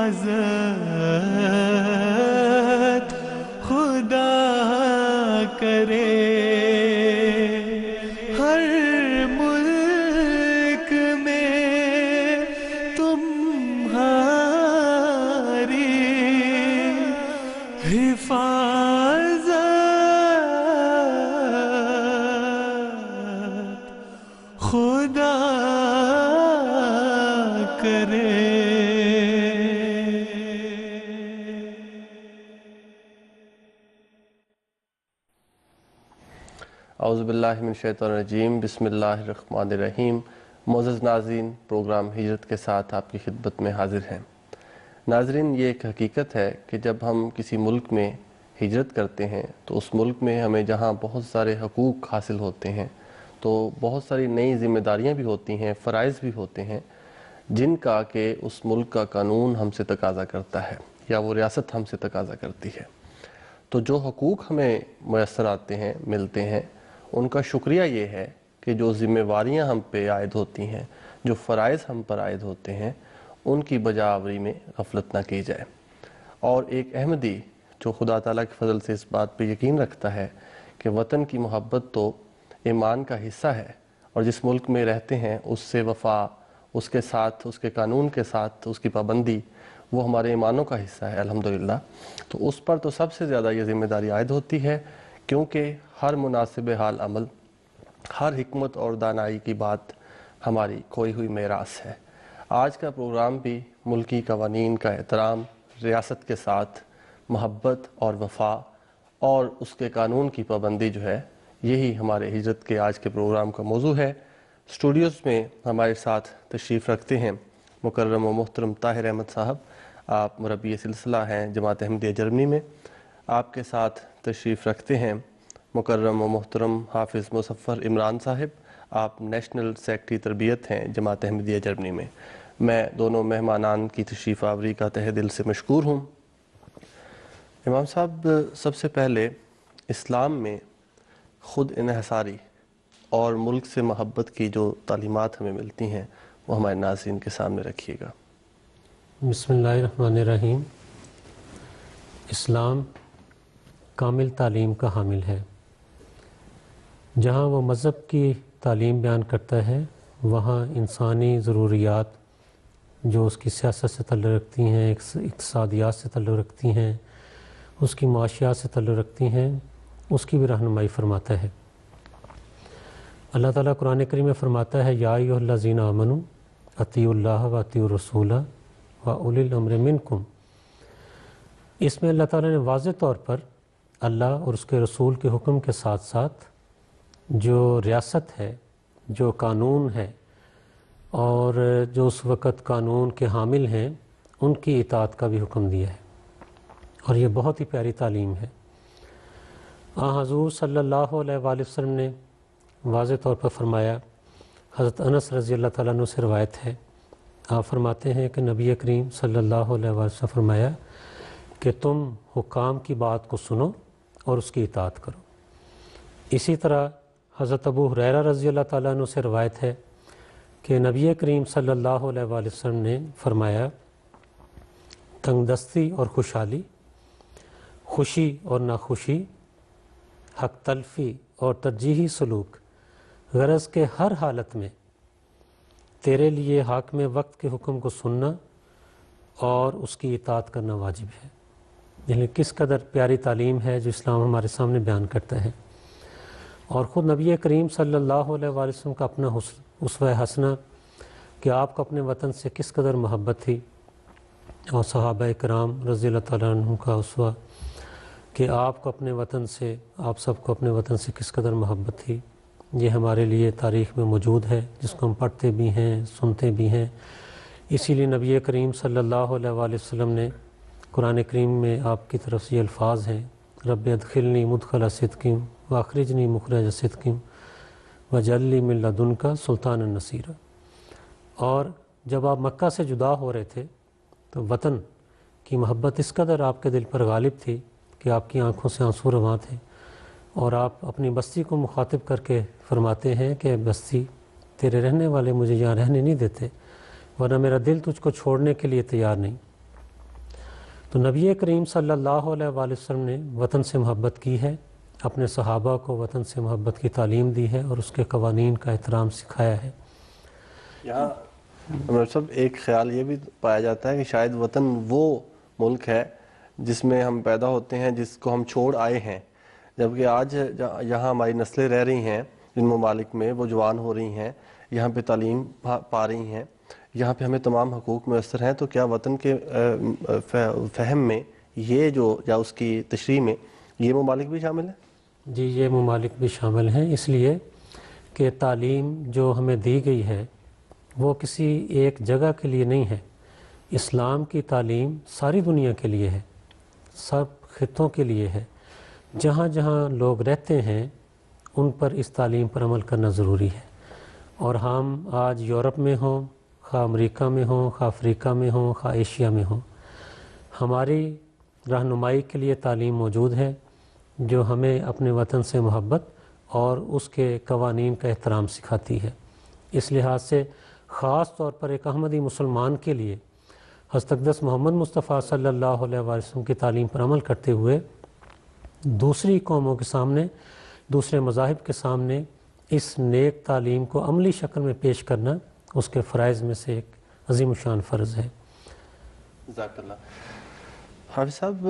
حفاظت خدا کرے، ہر ملک میں تمہاری حفاظت خدا کرے۔ اعوذ باللہ من الشیطان الرجیم، بسم اللہ الرحمن الرحیم۔ معزز ناظرین، پروگرام ہجرت کے ساتھ آپ کی خدمت میں حاضر ہیں۔ ناظرین، یہ ایک حقیقت ہے کہ جب ہم کسی ملک میں ہجرت کرتے ہیں تو اس ملک میں ہمیں جہاں بہت سارے حقوق حاصل ہوتے ہیں تو بہت ساری نئی ذمہ داریاں بھی ہوتی ہیں، فرائض بھی ہوتے ہیں جن کا کہ اس ملک کا قانون ہم سے تقاضا کرتا ہے یا وہ ریاست ہم سے تقاضا کرتی ہے۔ تو جو حقوق ہمیں میسر آتے ہیں، ملتے ہیں، ان کا شکریہ یہ ہے کہ جو ذمہ داریاں ہم پہ عائد ہوتی ہیں، جو فرائض ہم پر عائد ہوتے ہیں، ان کی بجاوری میں غفلت نہ کی جائے۔ اور ایک احمدی جو خدا تعالیٰ کے فضل سے اس بات پہ یقین رکھتا ہے کہ وطن کی محبت تو ایمان کا حصہ ہے اور جس ملک میں رہتے ہیں اس سے وفا، اس کے ساتھ، اس کے قانون کے ساتھ اس کی پابندی، وہ ہمارے ایمانوں کا حصہ ہے الحمدللہ، تو اس پر تو سب سے زیادہ یہ ذمہ داری عائد ہوتی ہے، کیونکہ ہر مناسب حال عمل، ہر حکمت اور دانائی کی بات ہماری کھوئی ہوئی میراث ہے۔ آج کا پروگرام بھی ملکی قوانین کا احترام، ریاست کے ساتھ محبت اور وفا اور اس کے قانون کی پابندی جو ہے، یہی ہمارے ہجرت کے آج کے پروگرام کا موضوع ہے۔ اسٹوڈیوز میں ہمارے ساتھ تشریف رکھتے ہیں مکرم و محترم طاہر احمد صاحب، آپ مربی سلسلہ ہیں جماعت احمدیہ جرمنی میں۔ آپ کے ساتھ تشریف رکھتے ہیں مکرم و محترم حافظ مظفر عمران صاحب، آپ نیشنل سیکرٹری تربیت ہیں جماعت احمدیہ جرمنی میں۔ میں دونوں مہمانان کی تشریف آوری کا تہہ دل سے مشکور ہوں۔ امام صاحب، سب سے پہلے اسلام میں خود انحصاری اور ملک سے محبت کی جو تعلیمات ہمیں ملتی ہیں وہ ہمارے ناظرین کے سامنے رکھیے گا۔ بسم اللہ الرحمن الرحیم۔ اسلام کامل تعلیم کا حامل ہے۔ جہاں وہ مذہب کی تعلیم بیان کرتا ہے وہاں انسانی ضروریات جو اس کی سیاست سے تعلق رکھتی ہیں، اقتصادیات سے تعلق رکھتی ہیں، اس کی معاشیات سے تعلق رکھتی ہیں، اس کی بھی رہنمائی فرماتا ہے۔ اللہ تعالیٰ قرآن کریم میں فرماتا ہے یا ایھا الذین آمنوا اطیعوا اللہ و اطیعوا الرسول و اولی الامر منکم۔ اس میں اللہ تعالیٰ نے واضح طور پر اللہ اور اس کے رسول کے حکم کے ساتھ ساتھ جو ریاست ہے، جو قانون ہے اور جو اس وقت قانون کے حامل ہیں ان کی اطاعت کا بھی حکم دیا ہے، اور یہ بہت ہی پیاری تعلیم ہے۔ حضور صلی اللہ علیہ وآلہ وسلم نے واضح طور پر فرمایا، حضرت انس رضی اللہ تعالیٰ عنہ سے روایت ہے، آپ فرماتے ہیں کہ نبی کریم صلی اللہ علیہ وآلہ وسلم فرمایا کہ تم حکام کی بات کو سنو اور اس کی اطاعت کرو۔ اسی طرح حضرت ابو ہریرہ رضی اللہ تعالیٰ عنہ سے روایت ہے کہ نبی کریم صلی اللہ علیہ وآلہ وسلم نے فرمایا تنگ دستی اور خوشحالی، خوشی اور ناخوشی، حق تلفی اور ترجیحی سلوک، غرض کے ہر حالت میں تیرے لیے حاکم وقت کے حکم کو سننا اور اس کی اطاعت کرنا واجب ہے۔ یعنی کس قدر پیاری تعلیم ہے جو اسلام ہمارے سامنے بیان کرتا ہے۔ اور خود نبی کریم صلی اللہ علیہ وآلہ وسلم کا اپنا اسوہ حسنہ کہ آپ کو اپنے وطن سے کس قدر محبت تھی، اور صحابہ کرام رضی اللہ تعالیٰ عنہ کا اسوہ کہ آپ کو اپنے وطن سے، آپ سب کو اپنے وطن سے کس قدر محبت تھی، یہ ہمارے لیے تاریخ میں موجود ہے جس کو ہم پڑھتے بھی ہیں، سنتے بھی ہیں۔ اسی لیے نبی کریم صلی اللہ علیہ وآلہ وسلم نے قرآن کریم میں آپ کی طرف سے یہ الفاظ ہیں، رب ادخلنی مدخل صدق واخرجنی مخرج صدق واجعل لی من لدنک سلطانا نصیرا۔ اور جب آپ مکہ سے جدا ہو رہے تھے تو وطن کی محبت اس قدر آپ کے دل پر غالب تھی کہ آپ کی آنکھوں سے آنسو رواں تھے، اور آپ اپنی بستی کو مخاطب کر کے فرماتے ہیں کہ بستی تیرے رہنے والے مجھے یہاں رہنے نہیں دیتے، ورنہ میرا دل تجھ کو چھوڑنے کے لیے تیار نہیں۔ تو نبی کریم صلی اللہ علیہ وآلہ وسلم نے وطن سے محبت کی ہے، اپنے صحابہ کو وطن سے محبت کی تعلیم دی ہے اور اس کے قوانین کا احترام سکھایا ہے۔ یہاں صاحب ایک خیال یہ بھی پایا جاتا ہے کہ شاید وطن وہ ملک ہے جس میں ہم پیدا ہوتے ہیں، جس کو ہم چھوڑ آئے ہیں، جبکہ آج یہاں ہماری نسلیں رہ رہی ہیں جن ممالک میں، وہ جوان ہو رہی ہیں، یہاں پہ تعلیم پا رہی ہیں، یہاں پہ ہمیں تمام حقوق میسر ہیں، تو کیا وطن کے فہم میں یہ جو یا اس کی تشریح میں یہ ممالک بھی شامل ہیں؟ جی، یہ ممالک بھی شامل ہیں، اس لیے کہ تعلیم جو ہمیں دی گئی ہے وہ کسی ایک جگہ کے لیے نہیں ہے۔ اسلام کی تعلیم ساری دنیا کے لیے ہے، سب خطوں کے لیے ہے۔ جہاں جہاں لوگ رہتے ہیں ان پر اس تعلیم پر عمل کرنا ضروری ہے، اور ہم آج یورپ میں ہوں، خواہ امریکہ میں ہوں، خواہ افریقہ میں ہوں، خواہ ایشیا میں ہوں، ہماری رہنمائی کے لیے تعلیم موجود ہے جو ہمیں اپنے وطن سے محبت اور اس کے قوانین کا احترام سکھاتی ہے۔ اس لحاظ سے خاص طور پر ایک احمدی مسلمان کے لیے حضرت اقدس محمد مصطفیٰ صلی اللہ علیہ وسلم کی تعلیم پر عمل کرتے ہوئے دوسری قوموں کے سامنے، دوسرے مذاہب کے سامنے اس نیک تعلیم کو عملی شکل میں پیش کرنا اس کے فرائض میں سے ایک عظیم الشان فرض ہے۔ جزاک اللہ۔ حافظ صاحب،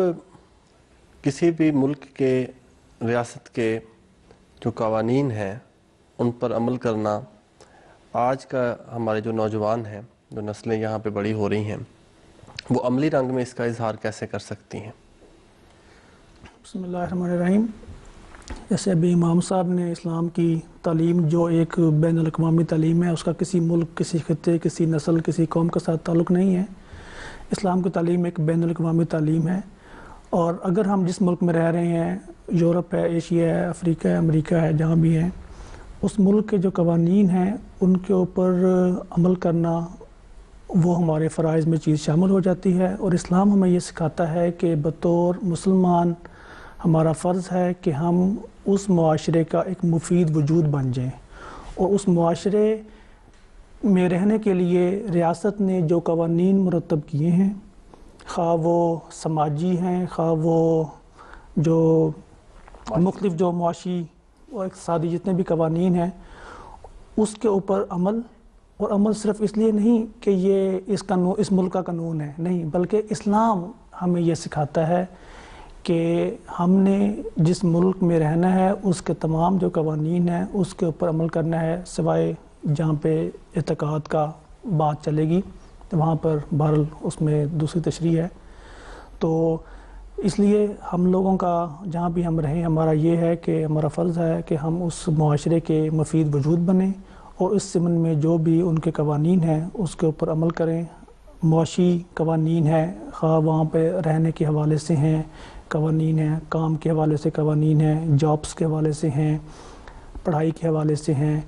کسی بھی ملک کے، ریاست کے جو قوانین ہیں ان پر عمل کرنا آج کا ہمارے جو نوجوان ہیں، جو نسلیں یہاں پہ بڑی ہو رہی ہیں، وہ عملی رنگ میں اس کا اظہار کیسے کر سکتی ہیں؟ بسم اللہ الرحمن الرحیم۔ جیسے ابھی امام صاحب نے اسلام کی تعلیم جو ایک بین الاقوامی تعلیم ہے، اس کا کسی ملک، کسی خطے، کسی نسل، کسی قوم کے ساتھ تعلق نہیں ہے۔ اسلام کی تعلیم ایک بین الاقوامی تعلیم ہے، اور اگر ہم جس ملک میں رہ رہے ہیں، یورپ ہے، ایشیا ہے، افریقہ ہے، امریکہ ہے، جہاں بھی ہیں، اس ملک کے جو قوانین ہیں ان کے اوپر عمل کرنا وہ ہمارے فرائض میں چیز شامل ہو جاتی ہے، اور اسلام ہمیں یہ سکھاتا ہے کہ بطور مسلمان ہمارا فرض ہے کہ ہم اس معاشرے کا ایک مفید وجود بن جائیں، اور اس معاشرے میں رہنے کے لیے ریاست نے جو قوانین مرتب کیے ہیں، خواہ وہ سماجی ہیں، خواہ وہ جو مختلف جو معاشی اور اقتصادی جتنے بھی قوانین ہیں، اس کے اوپر عمل، اور عمل صرف اس لیے نہیں کہ یہ اس ملک کا قانون ہے، نہیں، بلکہ اسلام ہمیں یہ سکھاتا ہے کہ ہم نے جس ملک میں رہنا ہے اس کے تمام جو قوانین ہیں اس کے اوپر عمل کرنا ہے، سوائے جہاں پہ اعتقاد کا بات چلے گی تو وہاں پر بہرحال اس میں دوسری تشریح ہے۔ تو اس لیے ہم لوگوں کا جہاں بھی ہم رہیں، ہمارا یہ ہے کہ ہمارا فرض ہے کہ ہم اس معاشرے کے مفید وجود بنیں، اور اس ضمن میں جو بھی ان کے قوانین ہیں اس کے اوپر عمل کریں۔ معاشی قوانین ہیں، خواہ وہاں پہ رہنے کے حوالے سے ہیں قوانین ہیں، کام کے حوالے سے قوانین ہیں، جابس کے حوالے سے ہیں، پڑھائی کے حوالے سے ہیں،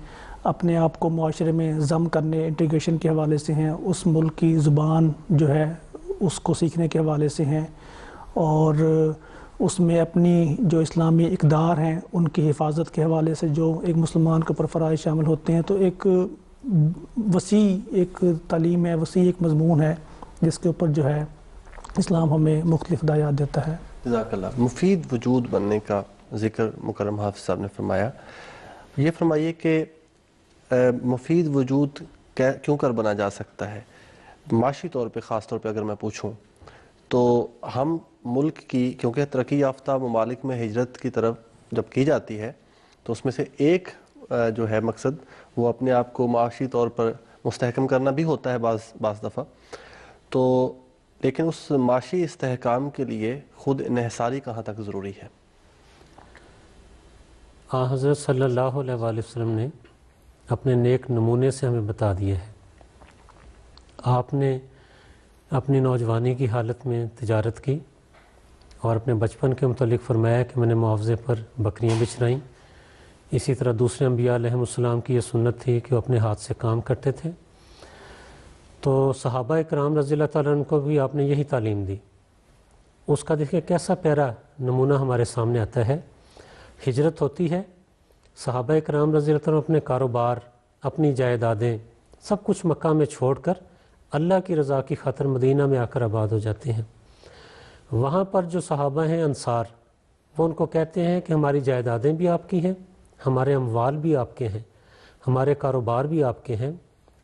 اپنے آپ کو معاشرے میں ضم کرنے، انٹیگریشن کے حوالے سے ہیں، اس ملک کی زبان جو ہے اس کو سیکھنے کے حوالے سے ہیں، اور اس میں اپنی جو اسلامی اقدار ہیں ان کی حفاظت کے حوالے سے جو ایک مسلمان کے اوپر فرائض شامل ہوتے ہیں۔ تو ایک وسیع ایک تعلیم ہے، وسیع ایک مضمون ہے جس کے اوپر جو ہے اسلام ہمیں مختلف ہدایات دیتا ہے۔ جزاک اللہ۔ مفید وجود بننے کا ذکر مکرم حافظ صاحب نے فرمایا، یہ فرمائیے کہ مفید وجود کیوں کر بنا جا سکتا ہے؟ معاشی طور پہ، خاص طور پہ اگر میں پوچھوں تو ہم ملک کی، کیونکہ ترقی یافتہ ممالک میں ہجرت کی طرف جب کی جاتی ہے تو اس میں سے ایک جو ہے مقصد وہ اپنے آپ کو معاشی طور پر مستحکم کرنا بھی ہوتا ہے بعض دفعہ، تو لیکن اس معاشی استحکام کے لیے خود انحصاری کہاں تک ضروری ہے؟ حضرت صلی اللہ علیہ وآلہ وسلم نے اپنے نیک نمونے سے ہمیں بتا دیا ہے۔ آپ نے اپنی نوجوانی کی حالت میں تجارت کی اور اپنے بچپن کے متعلق فرمایا کہ میں نے معاوضے پر بکریاں بچرائیں۔ اسی طرح دوسرے انبیاء علیہ السلام کی یہ سنت تھی کہ وہ اپنے ہاتھ سے کام کرتے تھے۔ تو صحابہ اکرام رضی اللہ تعالیٰ عنہ کو بھی آپ نے یہی تعلیم دی۔ اس کا دیکھیں کیسا پیارا نمونہ ہمارے سامنے آتا ہے۔ ہجرت ہوتی ہے، صحابہ اکرام رضی اللہ تعالیٰ عنہ اپنے کاروبار، اپنی جائیدادیں، سب کچھ مکہ میں چھوڑ کر اللہ کی رضا کی خاطر مدینہ میں آ کر آباد ہو جاتے ہیں۔ وہاں پر جو صحابہ ہیں انصار، وہ ان کو کہتے ہیں کہ ہماری جائیدادیں بھی آپ کی ہیں، ہمارے اموال بھی آپ کے ہیں، ہمارے کاروبار بھی آپ کے ہیں،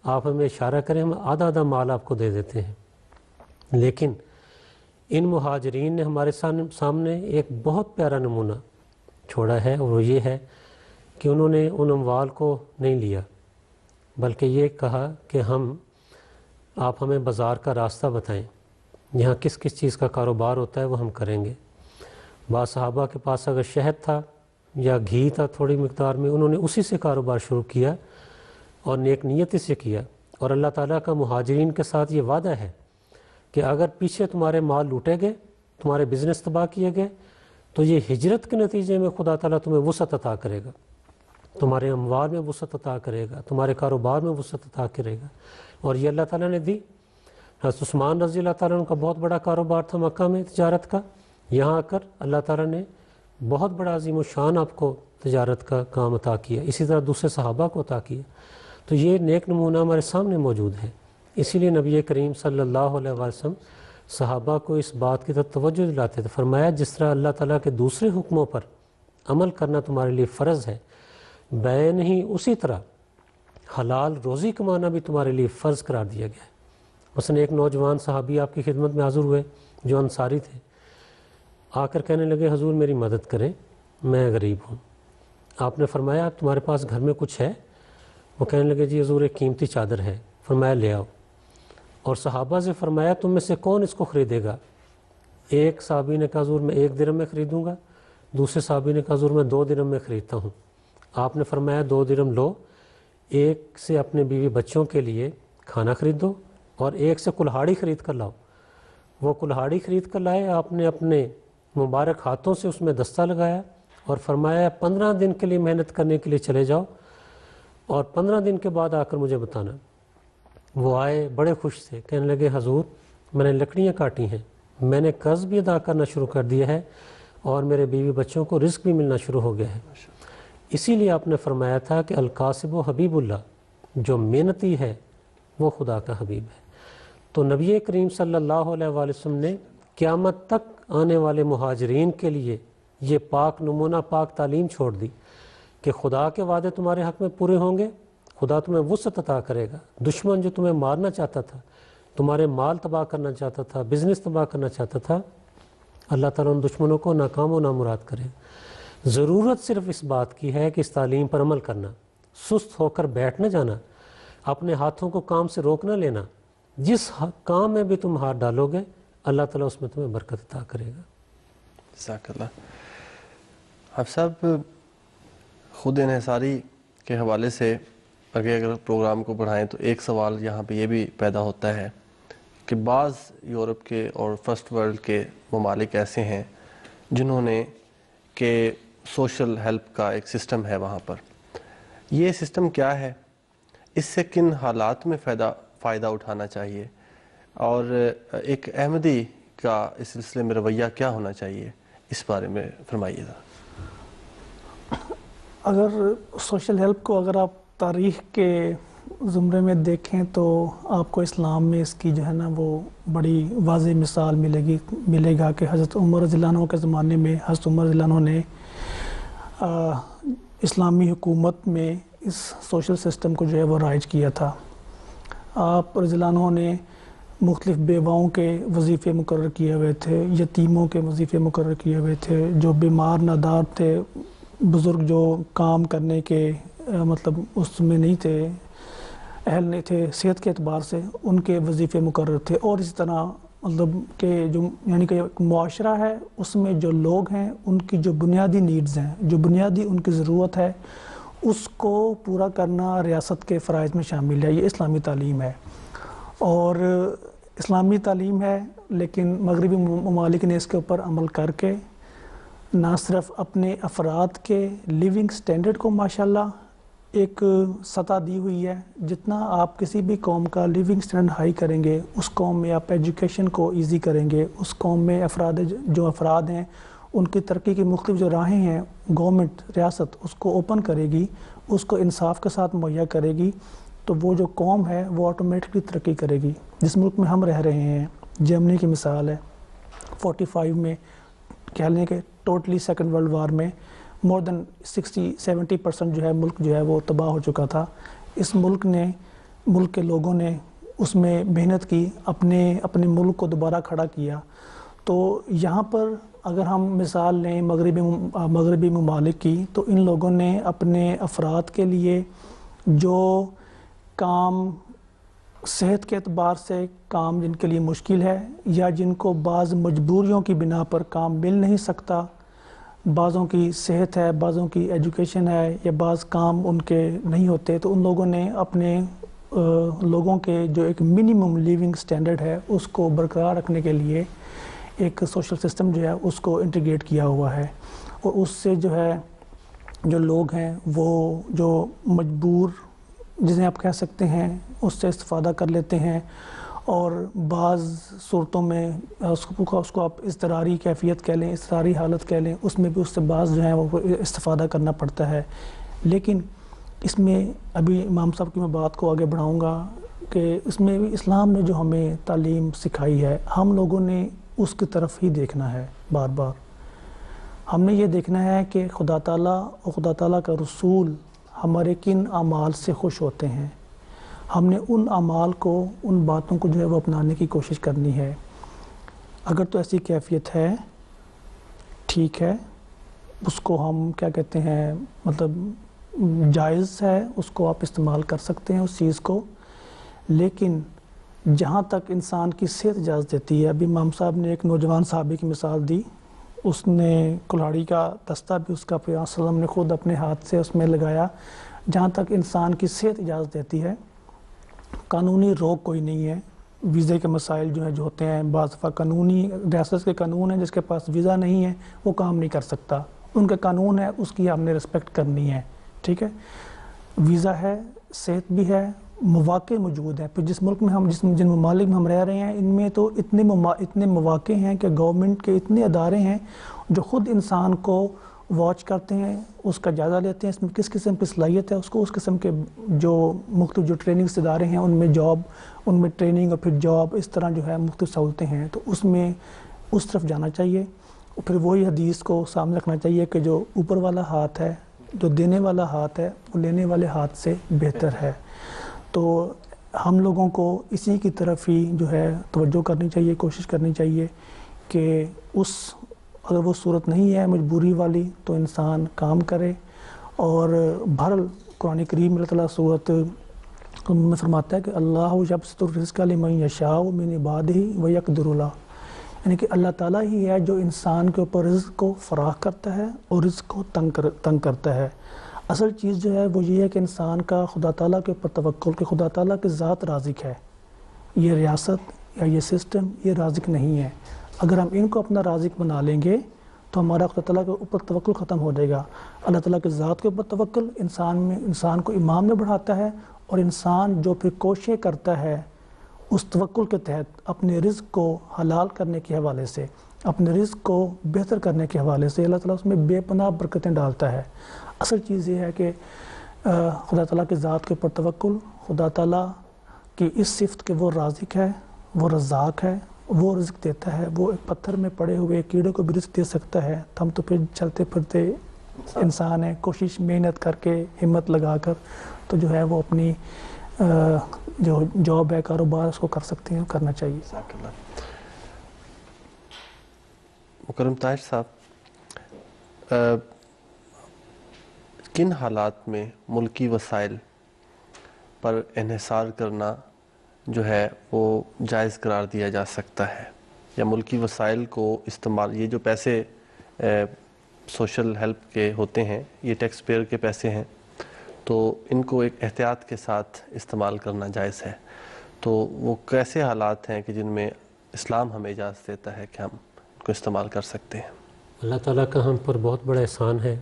آپ ہمیں اشارہ کریں، ہم آدھا آدھا مال آپ کو دے دیتے ہیں۔ لیکن ان مہاجرین نے ہمارے سامنے ایک بہت پیارا نمونہ چھوڑا ہے، اور وہ یہ ہے کہ انہوں نے ان اموال کو نہیں لیا، بلکہ یہ کہا کہ آپ ہمیں بازار کا راستہ بتائیں، یہاں کس کس چیز کا کاروبار ہوتا ہے وہ ہم کریں گے۔ بعض صحابہ کے پاس اگر شہد تھا یا گھی تھا تھوڑی مقدار میں، انہوں نے اسی سے کاروبار شروع کیا اور نیک نیتی سے کیا۔ اور اللہ تعالیٰ کا مہاجرین کے ساتھ یہ وعدہ ہے کہ اگر پیچھے تمہارے مال لوٹے گئے، تمہارے بزنس تباہ کیے گئے، تو یہ ہجرت کے نتیجے میں خدا تعالیٰ تمہیں وسعت عطا کرے گا، تمہارے اموال میں وسعت عطا کرے گا، تمہارے کاروبار میں وسعت عطا کرے گا۔ اور یہ اللہ تعالیٰ نے دی۔ حضرت عثمان رضی اللہ تعالیٰ عنہ کا بہت بڑا کاروبار تھا مکہ میں تجارت کا، یہاں آ کر اللہ تعالیٰ نے بہت بڑا عظیم الشان آپ کو تجارت کا کام عطا کیا، اسی طرح دوسرے صحابہ کو عطا کیا۔ تو یہ نیک نمونہ ہمارے سامنے موجود ہے۔ اسی لیے نبی کریم صلی اللہ علیہ وسلم صحابہ کو اس بات کی طرف توجہ دلاتے تھے، فرمایا جس طرح اللہ تعالیٰ کے دوسرے حکموں پر عمل کرنا تمہارے لیے فرض ہے، بین ہی اسی طرح حلال روزی کمانا بھی تمہارے لیے فرض قرار دیا گیا ہے۔ مثلا ایک نوجوان صحابی آپ کی خدمت میں حاضر ہوئے جو انصاری تھے، آ کر کہنے لگے حضور میری مدد کریں، میں غریب ہوں۔ آپ نے فرمایا تمہارے پاس گھر میں کچھ ہے؟ وہ کہنے لگے جی حضور ایک قیمتی چادر ہے۔ فرمایا لے آؤ۔ اور صحابہ سے فرمایا تم میں سے کون اس کو خریدے گا؟ ایک صحابی نے کہا حضور میں 1 درہم میں خریدوں گا، دوسرے صحابی نے کہا حضور میں 2 درہم میں خریدتا ہوں۔ آپ نے فرمایا 2 درہم لو، ایک سے اپنے بیوی بچوں کے لیے کھانا خرید دو اور ایک سے کلہاڑی خرید کر لاؤ۔ وہ کلہاڑی خرید کر لائے، آپ نے اپنے مبارک ہاتھوں سے اس میں دستہ لگایا اور فرمایا 15 دن کے لیے محنت کرنے کے لیے چلے جاؤ اور 15 دن کے بعد آ کر مجھے بتانا۔ وہ آئے بڑے خوش تھے، کہنے لگے حضور میں نے لکڑیاں کاٹی ہیں، میں نے قرض بھی ادا کرنا شروع کر دیا ہے اور میرے بیوی بچوں کو رزق بھی ملنا شروع ہو گیا ہے۔ اسی لیے آپ نے فرمایا تھا کہ القاسب و حبیب اللہ، جو محنتی ہے وہ خدا کا حبیب ہے۔ تو نبی کریم صلی اللہ علیہ وآلہ وسلم نے قیامت تک آنے والے مہاجرین کے لیے یہ پاک نمونہ، پاک تعلیم چھوڑ دی کہ خدا کے وعدے تمہارے حق میں پورے ہوں گے، خدا تمہیں وسعت عطا کرے گا۔ دشمن جو تمہیں مارنا چاہتا تھا، تمہارے مال تباہ کرنا چاہتا تھا، بزنس تباہ کرنا چاہتا تھا، اللہ تعالیٰ ان دشمنوں کو ناکام و نامراد کرے۔ ضرورت صرف اس بات کی ہے کہ اس تعلیم پر عمل کرنا، سست ہو کر بیٹھ نہ جانا، اپنے ہاتھوں کو کام سے روک نہ لینا۔ جس کام میں بھی تم ہاتھ ڈالو گے اللہ تعالیٰ اس میں تمہیں برکت عطا کرے گا۔ جزاک اللہ۔ آپ صاحب خود انحصاری کے حوالے سے اگر پروگرام کو بڑھائیں تو ایک سوال یہاں پہ یہ بھی پیدا ہوتا ہے کہ بعض یورپ کے اور فرسٹ ورلڈ کے ممالک ایسے ہیں جنہوں نے کہ سوشل ہیلپ کا ایک سسٹم ہے وہاں پر، یہ سسٹم کیا ہے، اس سے کن حالات میں فائدہ اٹھانا چاہیے، اور ایک احمدی کا اس سلسلے میں رویہ کیا ہونا چاہیے، اس بارے میں فرمائیے گا۔ اگر سوشل ہیلپ کو اگر آپ تاریخ کے زمرے میں دیکھیں تو آپ کو اسلام میں اس کی جو ہے نا وہ بڑی واضح مثال ملے گا کہ حضرت عمر رضی اللہ عنہ کے زمانے میں حضرت عمر رضی اللہ عنہ نے اسلامی حکومت میں اس سوشل سسٹم کو جو ہے وہ رائج کیا تھا۔ آپ رضی اللہ عنہ نے مختلف بیواؤں کے وظیفے مقرر کیے ہوئے تھے، یتیموں کے وظیفے مقرر کیے ہوئے تھے، جو بیمار نادار تھے، بزرگ جو کام کرنے کے مطلب اس میں نہیں تھے، اہل نہیں تھے صحت کے اعتبار سے، ان کے وظیفے مقرر تھے۔ اور اسی طرح مطلب کہ جو یعنی کہ ایک معاشرہ ہے اس میں جو لوگ ہیں ان کی جو بنیادی نیڈز ہیں، جو بنیادی ان کی ضرورت ہے، اس کو پورا کرنا ریاست کے فرائض میں شامل ہے۔ یہ اسلامی تعلیم ہے اور اسلامی تعلیم ہے، لیکن مغربی ممالک نے اس کے اوپر عمل کر کے نہ صرف اپنے افراد کے لیونگ سٹینڈرڈ کو ماشاءاللہ ایک سطح دی ہوئی ہے، جتنا آپ کسی بھی قوم کا لیونگ سٹینڈرڈ ہائی کریں گے اس قوم میں آپ ایجوکیشن کو ایزی کریں گے، اس قوم میں افراد ہیں ان کی ترقی کی مختلف جو راہیں ہیں گورنمنٹ ریاست اس کو اوپن کرے گی، اس کو انصاف کے ساتھ مہیا کرے گی، تو وہ جو قوم ہے وہ آٹومیٹکلی ترقی کرے گی۔ جس ملک میں ہم رہ رہے ہیں، جرمنی کی مثال ہے، 45 میں کہہ لیں کہ ٹوٹلی سیکنڈ ورلڈ وار میں مور دین 60-70% جو ہے ملک جو ہے وہ تباہ ہو چکا تھا. اس ملک کے لوگوں نے اس میں محنت کی, اپنے ملک کو دوبارہ کھڑا کیا. تو یہاں پر اگر ہم مثال لیں مغربی ممالک کی, تو ان لوگوں نے اپنے افراد کے لیے جو کام صحت کے اعتبار سے کام جن کے لیے مشکل ہے, یا جن کو بعض مجبوریوں کی بنا پر کام مل نہیں سکتا, بعضوں کی صحت ہے, بعضوں کی ایجوکیشن ہے, یا بعض کام ان کے نہیں ہوتے, تو ان لوگوں نے اپنے لوگوں کے جو ایک منیمم لیونگ سٹینڈرڈ ہے اس کو برقرار رکھنے کے لیے ایک سوشل سسٹم جو ہے اس کو انٹیگریٹ کیا ہوا ہے. اور اس سے جو ہے جو لوگ ہیں وہ جو مجبور جسے آپ کہہ سکتے ہیں اس سے استفادہ کر لیتے ہیں, اور بعض صورتوں میں اس کو آپ اضطراری کیفیت کہہ لیں, اضطراری حالت کہہ لیں, اس میں بھی اس سے بعض جو ہیں وہ استفادہ کرنا پڑتا ہے. لیکن اس میں ابھی امام صاحب کی میں بات کو آگے بڑھاؤں گا کہ اس میں بھی اسلام نے جو ہمیں تعلیم سکھائی ہے, ہم لوگوں نے اس کی طرف ہی دیکھنا ہے. بار بار ہم نے یہ دیکھنا ہے کہ خدا تعالیٰ اور خدا تعالیٰ کا رسول ہمارے کن اعمال سے خوش ہوتے ہیں. ہم نے ان اعمال کو, ان باتوں کو جو ہے وہ اپنانے کی کوشش کرنی ہے. اگر تو ایسی کیفیت ہے ٹھیک ہے, اس کو ہم کیا کہتے ہیں مطلب جائز ہے, اس کو آپ استعمال کر سکتے ہیں اس چیز کو. لیکن جہاں تک انسان کی صحت اجازت دیتی ہے, ابھی امام صاحب نے ایک نوجوان صحابی کی مثال دی, اس نے کلہاڑی کا دستہ بھی اس کا پیغمبر صلی اللہ علیہ وسلم نے خود اپنے ہاتھ سے اس میں لگایا. جہاں تک انسان کی صحت اجازت دیتی ہے, قانونی روک کوئی نہیں ہے. ویزے کے مسائل جو ہوتے ہیں, بعض دفعہ قانونی ریاست کے قانون ہیں, جس کے پاس ویزا نہیں ہے وہ کام نہیں کر سکتا, ان کا قانون ہے, اس کی ہم نے رسپیکٹ کرنی ہے. ٹھیک ہے, ویزا ہے, صحت بھی ہے, مواقع موجود ہیں. پھر جس ملک میں ہم جن ممالک میں ہم رہ رہے ہیں, ان میں تو اتنے مواقع ہیں کہ گورنمنٹ کے اتنے ادارے ہیں جو خود انسان کو واچ کرتے ہیں, اس کا جائزہ لیتے ہیں, اس میں کس قسم کی صلاحیت ہے, اس کو اس قسم کے جو مختلف جو ٹریننگز ادارے ہیں ان میں جاب, ان میں ٹریننگ اور پھر جاب, اس طرح جو ہے مختلف سہولتیں ہیں. تو اس میں اس طرف جانا چاہیے. اور پھر وہی حدیث کو سامنے رکھنا چاہیے کہ جو اوپر والا ہاتھ ہے, جو دینے والا ہاتھ ہے, وہ لینے والے ہاتھ سے بہتر ہے. تو ہم لوگوں کو اسی کی طرف ہی جو ہے توجہ کرنی چاہیے, کوشش کرنی چاہیے کہ اگر وہ صورت نہیں ہے مجبوری والی تو انسان کام کرے. اور بہرحال قرآن کریم اللہ تعالیٰ صورت میں فرماتا ہے کہ اللہ یبسط الرزق لمن یشاء من عبادہ ویقدر له, یعنی کہ اللہ تعالیٰ ہی ہے جو انسان کے اوپر رزق کو فراخ کرتا ہے اور رزق کو تنگ کرتا ہے. اصل چیز جو ہے وہ یہ ہے کہ انسان کا خدا تعالیٰ کے اوپر توکل, کہ خدا تعالیٰ کے ذات رازق ہے, یہ ریاست یا یہ سسٹم یہ رازق نہیں ہے. اگر ہم ان کو اپنا رازق بنا لیں گے تو ہمارا خدا تعالیٰ کے اوپر توکل ختم ہو جائے گا. اللہ تعالیٰ کے ذات کے اوپر توکل انسان کو ایمان میں بڑھاتا ہے, اور انسان جو پھر کوششیں کرتا ہے اس توکل کے تحت اپنے رزق کو حلال کرنے کے حوالے سے, اپنے رزق کو بہتر کرنے کے حوالے سے, اللہ تعالیٰ اس میں بے پناہ برکتیں ڈالتا ہے. اصل چیز یہ ہے کہ خدا تعالیٰ کے ذات کے اوپر توکل, خدا تعالیٰ کی اس صفت کہ وہ رازق ہے, وہ رزاق ہے, وہ رزق دیتا ہے, وہ ایک پتھر میں پڑے ہوئے کیڑے کو بھی رزق دے سکتا ہے. ہم تو پھر چلتے پھرتے انسان ہیں, کوشش محنت کر کے ہمت لگا کر تو جو ہے وہ اپنی جو جاب ہے, کاروبار, اس کو کر سکتے ہیں, کرنا چاہیے. مکرم طاہر صاحب, کن حالات میں ملکی وسائل پر انحصار کرنا جو ہے وہ جائز قرار دیا جا سکتا ہے, یا ملکی وسائل کو استعمال, یہ جو پیسے سوشل ہیلپ کے ہوتے ہیں یہ ٹیکس پیئر کے پیسے ہیں, تو ان کو ایک احتیاط کے ساتھ استعمال کرنا جائز ہے, تو وہ کیسے حالات ہیں کہ جن میں اسلام ہمیں اجازت دیتا ہے کہ ہم ان کو استعمال کر سکتے ہیں؟ اللہ تعالیٰ کا ہم پر بہت بڑا احسان ہے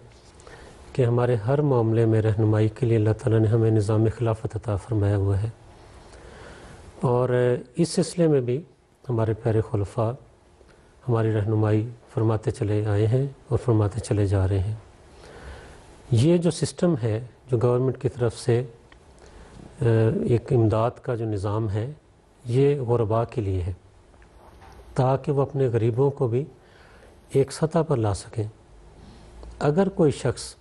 کہ ہمارے ہر معاملے میں رہنمائی کے لیے اللہ تعالیٰ نے ہمیں نظام خلافت عطا فرمایا ہوا ہے, اور اس سلسلے میں بھی ہمارے پیارے خلفاء ہماری رہنمائی فرماتے چلے آئے ہیں اور فرماتے چلے جا رہے ہیں. یہ جو سسٹم ہے جو گورنمنٹ کی طرف سے ایک امداد کا جو نظام ہے, یہ غرباء کے لیے ہے. تاکہ وہ اپنے غریبوں کو بھی ایک سطح پر لا سکیں۔ اگر کوئی شخص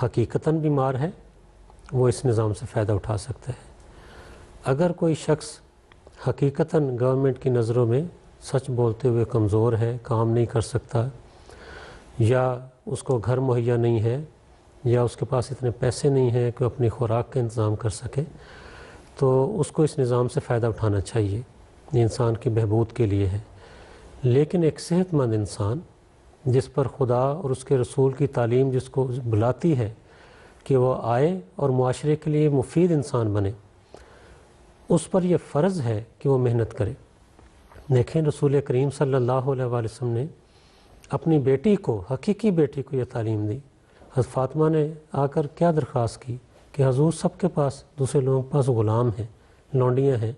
حقیقتاً بیمار ہے وہ اس نظام سے فائدہ اٹھا سکتا ہے۔ اگر کوئی شخص حقیقتاً گورنمنٹ کی نظروں میں سچ بولتے ہوئے کمزور ہے، کام نہیں کر سکتا، یا اس کو گھر مہیا نہیں ہے، یا اس کے پاس اتنے پیسے نہیں ہیں کہ وہ اپنی خوراک کا انتظام کر سکے، تو اس کو اس نظام سے فائدہ اٹھانا چاہیے، یہ انسان کی بہبود کے لیے ہے۔ لیکن ایک صحت مند انسان جس پر خدا اور اس کے رسول کی تعلیم جس کو بلاتی ہے کہ وہ آئے اور معاشرے کے لیے مفید انسان بنے، اس پر یہ فرض ہے کہ وہ محنت کرے۔ دیکھیں رسول کریم صلی اللہ علیہ وآلہ وسلم نے اپنی بیٹی کو، حقیقی بیٹی کو یہ تعلیم دی۔ حضرت فاطمہ نے آ کر کیا درخواست کی کہ حضور سب کے پاس، دوسرے لوگوں کے پاس غلام ہیں، لونڈیاں ہیں،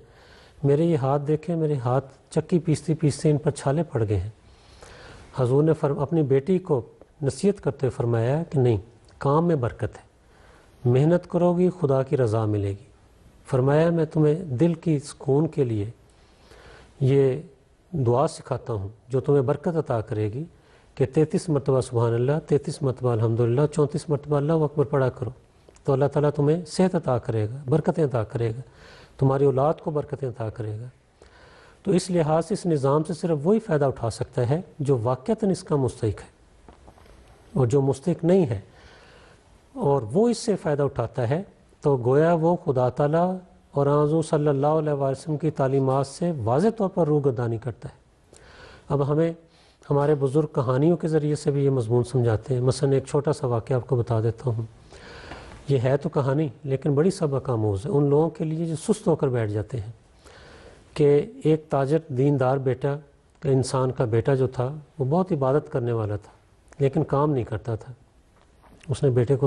میرے یہ ہاتھ دیکھیں، میرے ہاتھ چکی پیستے پیستے ان پر چھالے پڑ گئے ہیں۔ حضور نے اپنی بیٹی کو نصیحت کرتے ہوئے فرمایا کہ نہیں، کام میں برکت ہے، محنت کرو گی خدا کی رضا ملے گی۔ فرمایا میں تمہیں دل کی سکون کے لیے یہ دعا سکھاتا ہوں جو تمہیں برکت عطا کرے گی کہ 33 مرتبہ سبحان اللہ، 33 مرتبہ الحمدللہ، 34 مرتبہ اللہ اکبر پڑھا کرو، تو اللہ تعالیٰ تمہیں صحت عطا کرے گا، برکتیں عطا کرے گا، تمہاری اولاد کو برکتیں عطا کرے گا۔ تو اس لحاظ سے اس نظام سے صرف وہی فائدہ اٹھا سکتا ہے جو واقعتاً اس کا مستحق ہے، اور جو مستحق نہیں ہے اور وہ اس سے فائدہ اٹھاتا ہے تو گویا وہ خدا تعالیٰ اور حضور صلی اللہ علیہ وسلم کی تعلیمات سے واضح طور پر روگردانی کرتا ہے۔ اب ہمیں ہمارے بزرگ کہانیوں کے ذریعے سے بھی یہ مضمون سمجھاتے ہیں۔ مثلا ایک چھوٹا سا واقعہ آپ کو بتا دیتا ہوں، یہ ہے تو کہانی لیکن بڑی سبق آموز ہے ان لوگوں کے لیے جو سست ہو کر بیٹھ جاتے ہیں، کہ ایک تاجر دیندار بیٹا، انسان کا بیٹا جو تھا وہ بہت عبادت کرنے والا تھا لیکن کام نہیں کرتا تھا۔ اس نے بیٹے کو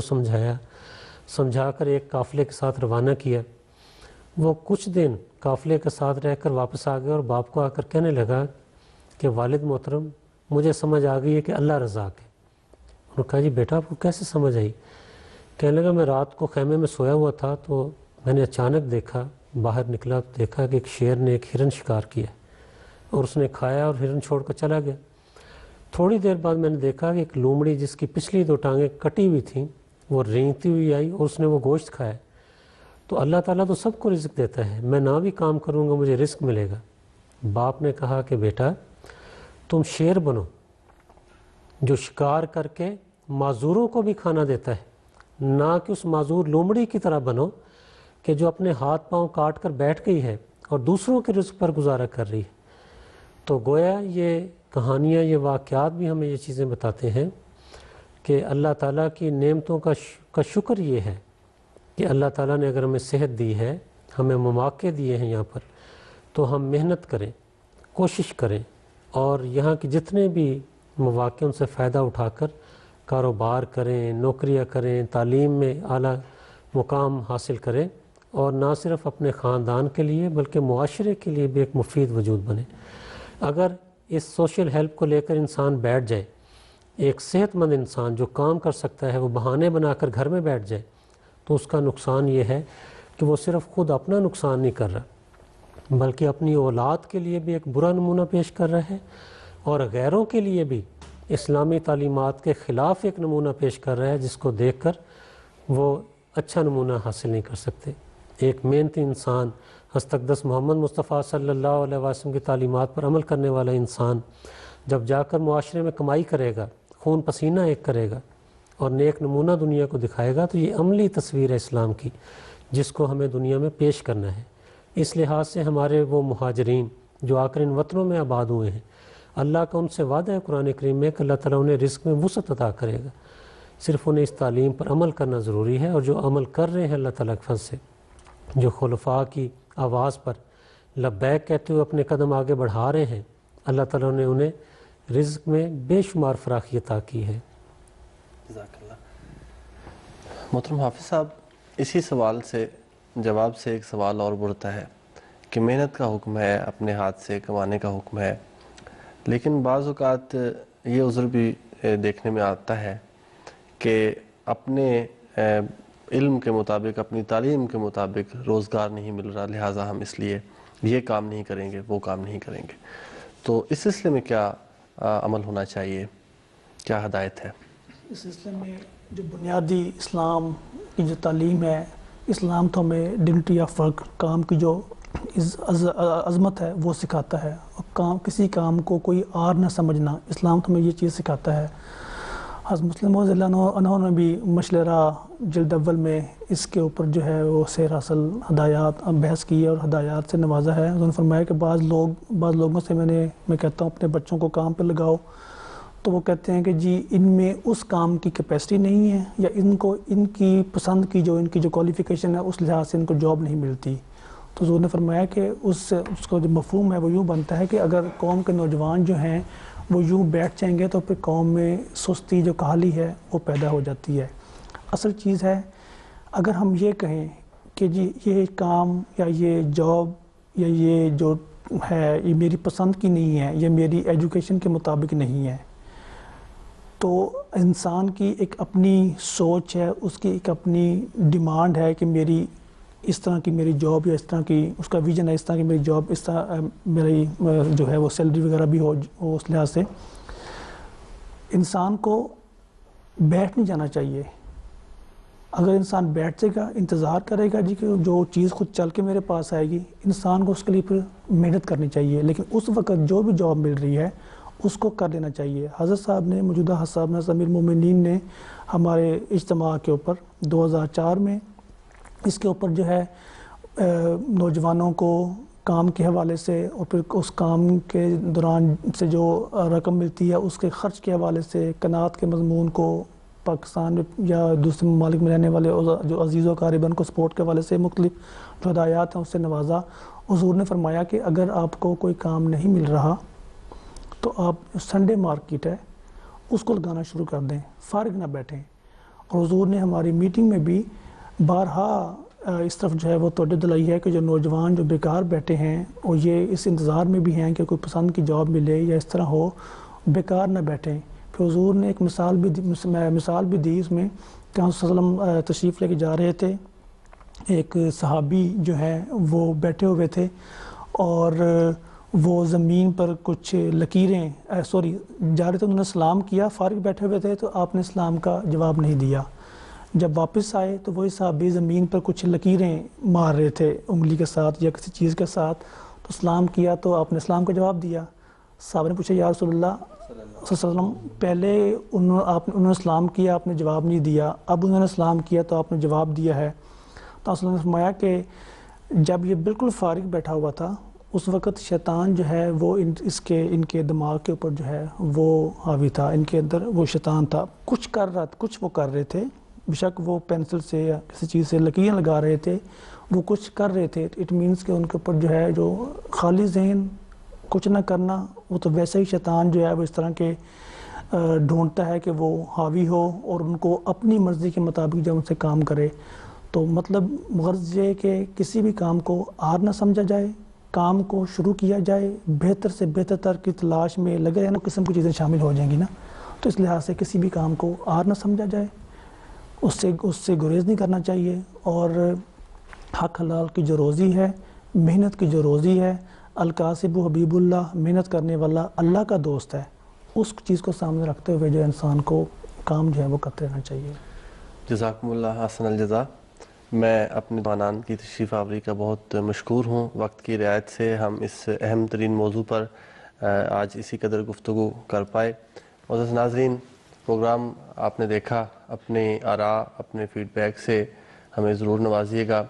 سمجھا کر ایک قافلے کے ساتھ روانہ کیا۔ وہ کچھ دن قافلے کے ساتھ رہ کر واپس آ گیا اور باپ کو آ کر کہنے لگا کہ والد محترم مجھے سمجھ آ گئی ہے کہ اللہ رزاق ہے۔ انہوں نے کہا جی بیٹا آپ کو کیسے سمجھ آئی؟ کہنے لگا میں رات کو خیمے میں سویا ہوا تھا تو میں نے اچانک دیکھا، باہر نکلا تو دیکھا کہ ایک شیر نے ایک ہرن شکار کیا اور اس نے کھایا اور ہرن چھوڑ کر چلا گیا۔ تھوڑی دیر بعد میں نے دیکھا کہ ایک لومڑی جس کی پچھلی 2 ٹانگیں کٹی ہوئی تھیں وہ رینگتی ہوئی آئی اور اس نے وہ گوشت کھایا۔ تو اللہ تعالیٰ تو سب کو رزق دیتا ہے، میں نہ بھی کام کروں گا مجھے رزق ملے گا۔ باپ نے کہا کہ بیٹا تم شیر بنو جو شکار کر کے معذوروں کو بھی کھانا دیتا ہے، نہ کہ اس معذور لومڑی کی طرح بنو کہ جو اپنے ہاتھ پاؤں کاٹ کر بیٹھ گئی ہے اور دوسروں کے رزق پر گزارا کر رہی ہے۔ تو گویا یہ کہانیاں، یہ واقعات بھی ہمیں یہ چیزیں بتاتے ہیں کہ اللہ تعالیٰ کی نعمتوں کا شکر یہ ہے کہ اللہ تعالیٰ نے اگر ہمیں صحت دی ہے، ہمیں مواقع دیے ہیں یہاں پر، تو ہم محنت کریں، کوشش کریں اور یہاں کے جتنے بھی مواقع ان سے فائدہ اٹھا کر کاروبار کریں، نوکریاں کریں، تعلیم میں اعلیٰ مقام حاصل کریں، اور نہ صرف اپنے خاندان کے لیے بلکہ معاشرے کے لیے بھی ایک مفید وجود بنے۔ اگر اس سوشل ہیلپ کو لے کر انسان بیٹھ جائے، ایک صحت مند انسان جو کام کر سکتا ہے وہ بہانے بنا کر گھر میں بیٹھ جائے، تو اس کا نقصان یہ ہے کہ وہ صرف خود اپنا نقصان نہیں کر رہا بلکہ اپنی اولاد کے لیے بھی ایک برا نمونہ پیش کر رہا ہے، اور غیروں کے لیے بھی اسلامی تعلیمات کے خلاف ایک نمونہ پیش کر رہا ہے جس کو دیکھ کر وہ اچھا نمونہ حاصل نہیں کر سکتے۔ ایک محنتی انسان، ہستقدس محمد مصطفیٰ صلی اللہ علیہ وسلم کی تعلیمات پر عمل کرنے والا انسان جب جا کر معاشرے میں کمائی کرے گا، خون پسینہ ایک کرے گا اور نیک نمونہ دنیا کو دکھائے گا، تو یہ عملی تصویر ہے اسلام کی جس کو ہمیں دنیا میں پیش کرنا ہے۔ اس لحاظ سے ہمارے وہ مہاجرین جو آ کر ان وطنوں میں آباد ہوئے ہیں، اللہ کا ان سے وعدہ ہے قرآن کریم میں کہ اللہ تعالیٰ انہیں رزق میں وسعت عطا کرے گا، صرف انہیں اس تعلیم پر عمل کرنا ضروری ہے۔ اور جو عمل کر رہے ہیں اللہ تعالیٰ کے فضل سے، جو خلفاء کی آواز پر لبیک کہتے ہوئے اپنے قدم آگے بڑھا رہے ہیں، اللہ تعالیٰ نے انہیں رزق میں بے شمار فراخی عطا کی ہے۔ جزاک اللہ۔ محترم حافظ صاحب، اسی سوال سے جواب سے ایک سوال اور بڑھتا ہے کہ محنت کا حکم ہے، اپنے ہاتھ سے کمانے کا حکم ہے، لیکن بعض اوقات یہ عذر بھی دیکھنے میں آتا ہے کہ اپنے علم کے مطابق، اپنی تعلیم کے مطابق روزگار نہیں مل رہا، لہٰذا ہم اس لیے یہ کام نہیں کریں گے، وہ کام نہیں کریں گے۔ تو اس سلسلے میں کیا عمل ہونا چاہیے، کیا ہدایت ہے؟ اس سلسلے میں جو بنیادی اسلام کی جو تعلیم ہے، اسلام تو ہمیں ڈگنیٹی آف ورک، کام کی جو عظمت ہے وہ سکھاتا ہے، اور کسی کام کو کوئی آر نہ سمجھنا، اسلام تو ہمیں یہ چیز سکھاتا ہے۔ حضرت مسلم رضی اللہ عنہ نے بھی مشل راہ جلد اول میں اس کے اوپر جو ہے وہ سیر اصل ہدایات بحث کی ہے اور ہدایات سے نوازا ہے۔ انہوں نے فرمایا کہ بعض لوگوں سے میں کہتا ہوں اپنے بچوں کو کام پہ لگاؤ، تو وہ کہتے ہیں کہ جی ان میں اس کام کی کیپیسٹی نہیں ہے، یا ان کی پسند کی ان کی جو کوالیفیکیشن ہے اس لحاظ سے ان کو جاب نہیں ملتی۔ تو حضور نے فرمایا کہ اس کا جو مفہوم ہے وہ یوں بنتا ہے کہ اگر قوم کے نوجوان جو ہیں وہ یوں بیٹھ جائیں گے تو پھر قوم میں سستی جو کاہلی ہے وہ پیدا ہو جاتی ہے۔ اصل چیز ہے اگر ہم یہ کہیں کہ جی یہ کام یا یہ جاب یا یہ جو ہے یہ میری پسند کی نہیں ہے، یہ میری ایجوکیشن کے مطابق نہیں ہے، تو انسان کی ایک اپنی سوچ ہے، اس کی ایک اپنی ڈیمانڈ ہے کہ میری اس طرح کی میری جاب، یا اس طرح کی اس کا ویژن ہے، اس طرح کی میری جاب، اس طرح میری جو ہے وہ سیلری وغیرہ بھی ہو اس لحاظ سے انسان کو بیٹھ نہیں جانا چاہیے۔ اگر انسان بیٹھ جائے گا، انتظار کرے گا جی کہ جو چیز خود چل کے میرے پاس آئے گی، انسان کو اس کے لیے پھر محنت کرنی چاہیے، لیکن اس وقت جو بھی جاب مل رہی ہے اس کو کر لینا چاہیے۔ حضرت صاحب نے موجودہ حضرت صاحب نے امیر المومنین نے ہمارے اجتماع کے اوپر 2004 میں اس کے اوپر جو ہے نوجوانوں کو کام کے حوالے سے اور پھر اس کام کے دوران سے جو رقم ملتی ہے اس کے خرچ کے حوالے سے قناعت کے مضمون کو پاکستان میں یا دوسرے ممالک میں رہنے والے جو عزیز و اقاربین کو سپورٹ کے حوالے سے مختلف جو ہدایات ہیں اس سے نوازا۔ حضور نے فرمایا کہ اگر آپ کو کوئی کام نہیں مل رہا تو آپ سنڈے مارکیٹ ہے اس کو لگانا شروع کر دیں، فارغ نہ بیٹھیں۔ اور حضور نے ہماری میٹنگ میں بھی بارہا اس طرف جو ہے وہ توجہ دلائی ہے کہ جو نوجوان جو بیکار بیٹھے ہیں اور یہ اس انتظار میں بھی ہیں کہ کوئی پسند کی جاب ملے یا اس طرح ہو، بیکار نہ بیٹھیں۔ پھر حضور نے ایک مثال بھی دی اس میں کہ ہم صلی اللہ علیہ وسلم تشریف لے کے جا رہے تھے، ایک صحابی جو ہے وہ بیٹھے ہوئے تھے اور وہ زمین پر کچھ لکیریں جا رہے تھے، انہوں نے سلام کیا، فارغ بیٹھے ہوئے تھے تو آپ نے اسلام کا جواب نہیں دیا۔ جب واپس آئے تو وہی صحابی زمین پر کچھ لکیریں مار رہے تھے انگلی کے ساتھ یا کسی چیز کے ساتھ، تو سلام کیا تو آپ نے اسلام کا جواب دیا۔ صحابہ نے پوچھا یا رسول اللہ صلی اللہ علیہ وسلم، پہلے انہوں نے سلام کیا، آپ نے جواب نہیں دیا، اب انہوں نے سلام کیا تو آپ نے جواب دیا ہے۔ تو آپ نے فرمایا کہ جب یہ بالکل فارغ بیٹھا ہوا تھا اس وقت شیطان جو ہے وہ ان کے دماغ کے اوپر جو ہے وہ حاوی تھا، ان کے اندر وہ شیطان تھا، کچھ وہ کر رہے تھے، بے شک وہ پینسل سے یا کسی چیز سے لکیریں لگا رہے تھے، وہ کچھ کر رہے تھے، اٹ مینس کہ ان کے اوپر جو ہے جو خالی ذہن کچھ نہ کرنا، وہ تو ویسے ہی شیطان جو ہے وہ اس طرح کے ڈھونڈتا ہے کہ وہ حاوی ہو اور ان کو اپنی مرضی کے مطابق جب ان سے کام کرے۔ تو مطلب غرض یہ کہ کسی بھی کام کو آر نہ سمجھا جائے، کام کو شروع کیا جائے، بہتر سے بہتر تر کی تلاش میں لگے رہنا، قسم کی چیزیں شامل ہو جائیں گی نا، تو اس لحاظ سے کسی بھی کام کو آر نہ سمجھا جائے، اس سے گریز نہیں کرنا چاہیے، اور حق حلال کی جو روزی ہے، محنت کی جو روزی ہے، الکاسب حبیب اللہ، محنت کرنے والا اللہ کا دوست ہے، اس چیز کو سامنے رکھتے ہوئے جو انسان کو کام جو ہے وہ کرتے رہنا چاہیے۔ جزاکم اللہ حسن الجزا۔ میں اپنے مہمانان کی تشریف آوری کا بہت مشکور ہوں، وقت کی رعایت سے ہم اس اہم ترین موضوع پر آج اسی قدر گفتگو کر پائے۔ معزز ناظرین، پروگرام آپ نے دیکھا، اپنے آراء اپنے فیڈ بیک سے ہمیں ضرور نوازیے گا۔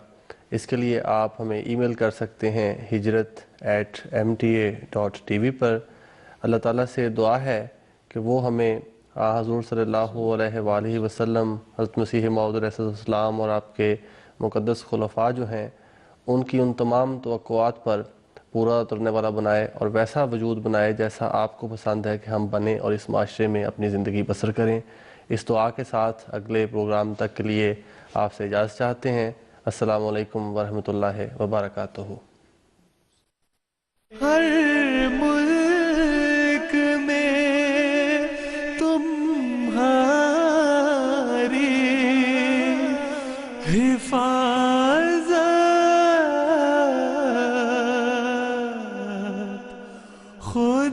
اس کے لیے آپ ہمیں ای میل کر سکتے ہیں hijrat@mta.tv پر۔ اللہ تعالیٰ سے دعا ہے کہ وہ ہمیں حضور صلی اللہ علیہ وآلہ وسلم، حضرت مسیح موعود علیہ السلام اور آپ کے مقدس خلفاء جو ہیں ان کی ان تمام توقعات پر پورا اترنے والا بنائے اور ویسا وجود بنائے جیسا آپ کو پسند ہے کہ ہم بنیں اور اس معاشرے میں اپنی زندگی بسر کریں۔ اس دعا کے ساتھ اگلے پروگرام تک کے لیے آپ سے اجازت چاہتے ہیں۔ السلام علیکم ورحمۃ اللہ وبرکاتہ۔ ہر ملک میں تمہاری حفاظت خود